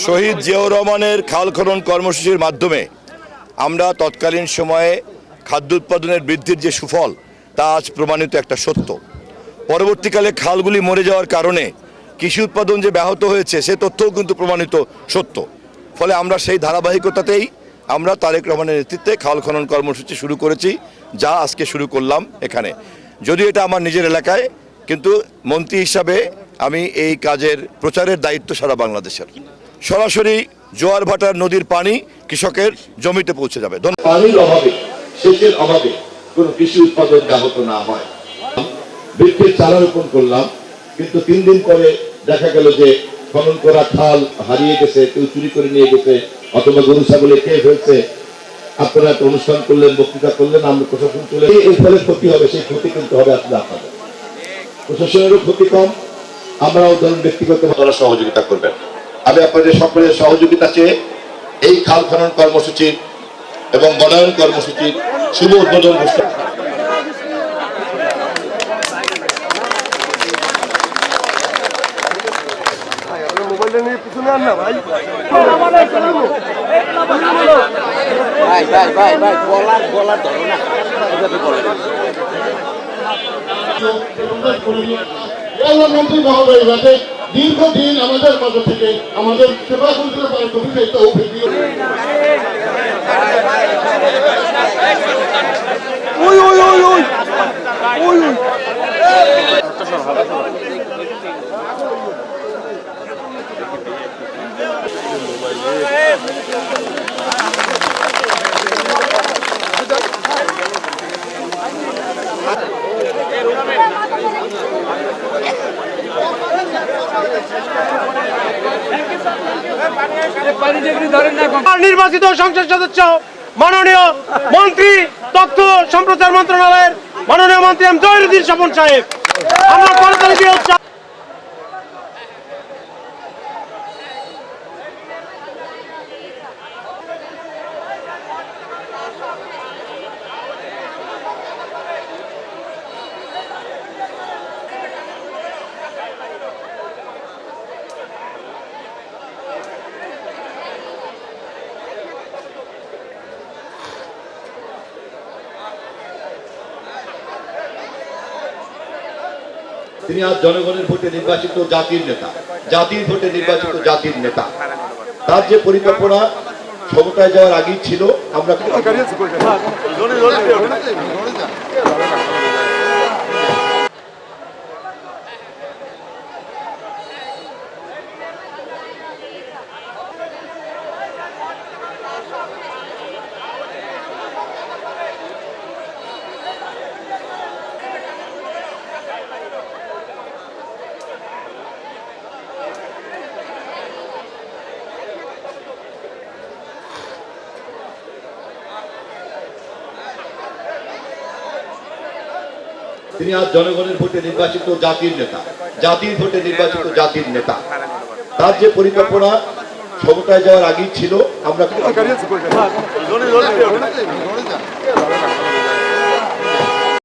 শহীদ জিয়াউর রহমানের খাল খনন কর্মসূচির মাধ্যমে আমরা তৎকালীন সময়ে খাদ্য উৎপাদনের বৃদ্ধির যে সুফল তা আজ প্রমাণিত একটা সত্য। পরবর্তীকালে খালগুলি মরে যাওয়ার কারণে কৃষি উৎপাদন যে ব্যাহত হয়েছে সে তথ্যও কিন্তু প্রমাণিত সত্য। ফলে আমরা সেই ধারাবাহিকতাতেই আমরা তারেক রহমানের নেতৃত্বে খাল খনন কর্মসূচি শুরু করেছি, যা আজকে শুরু করলাম এখানে। যদিও এটা আমার নিজের এলাকায়, কিন্তু মন্ত্রী হিসাবে আমি এই কাজের প্রচারের দায়িত্ব সারা বাংলাদেশের। সরাসরি জোয়ার ভাটার নদীর পানি কৃষকের জমিতে পৌঁছে যাবে। পানির অভাবে, সেচের অভাবে কোনো কৃষি উৎপাদন ব্যাহত না হয়। বৃক্ষের চারা রোপণ করলাম, কিন্তু 3 দিন পরে দেখা গেল যে খনন করা খাল হারিয়ে গেছে, কেউ চুরি করে নিয়ে গেছে, অথবা গরু ছাগলে খেয়ে ফেলছে। আপনারা একটা অনুষ্ঠান করলেন, বক্তৃতা করলেন, আমরা প্রশাসন চলে এর ফলে ক্ষতি হবে, সেই ক্ষতি কিন্তু হবে আসলে আপনাদের। প্রশাসনেরও ক্ষতি কম, আমরাও ধরুন ব্যক্তিগত সহযোগিতা করবেন। আমি আপনাদের সকলের সহযোগিতা চেয়ে এই খাল খনন কর্মসূচির এবং বনায়ন কর্মসূচির শুভ উদ্বোধন ঘোষণা। মন্ত্রী মহোদয় যাতে দীর্ঘদিন আমাদের মাঝে থেকে আমাদের সেবা করতে পারে, কবিতা নির্বাচিত সংসদ সদস্য মাননীয় মন্ত্রী তথ্য সম্প্রচার মন্ত্রণালয়ের মাননীয় মন্ত্রী এম জহিরুদ্দিন স্বপন সাহেব, আমরা করতালি দিয়ে তিনি আজ জনগণের ভোটে নির্বাচিত জাতির নেতা, জাতির ভোটে নির্বাচিত জাতির নেতা। তার যে পরিকল্পনা ক্ষমতায় যাওয়ার আগেই ছিল, আমরা তিনি আজ জনগণের ভোটে নির্বাচিত জাতির নেতা, জাতির ভোটে নির্বাচিত জাতির নেতা। তার যে পরিকল্পনা ক্ষমতায় যাওয়ার আগেই ছিল, আমরা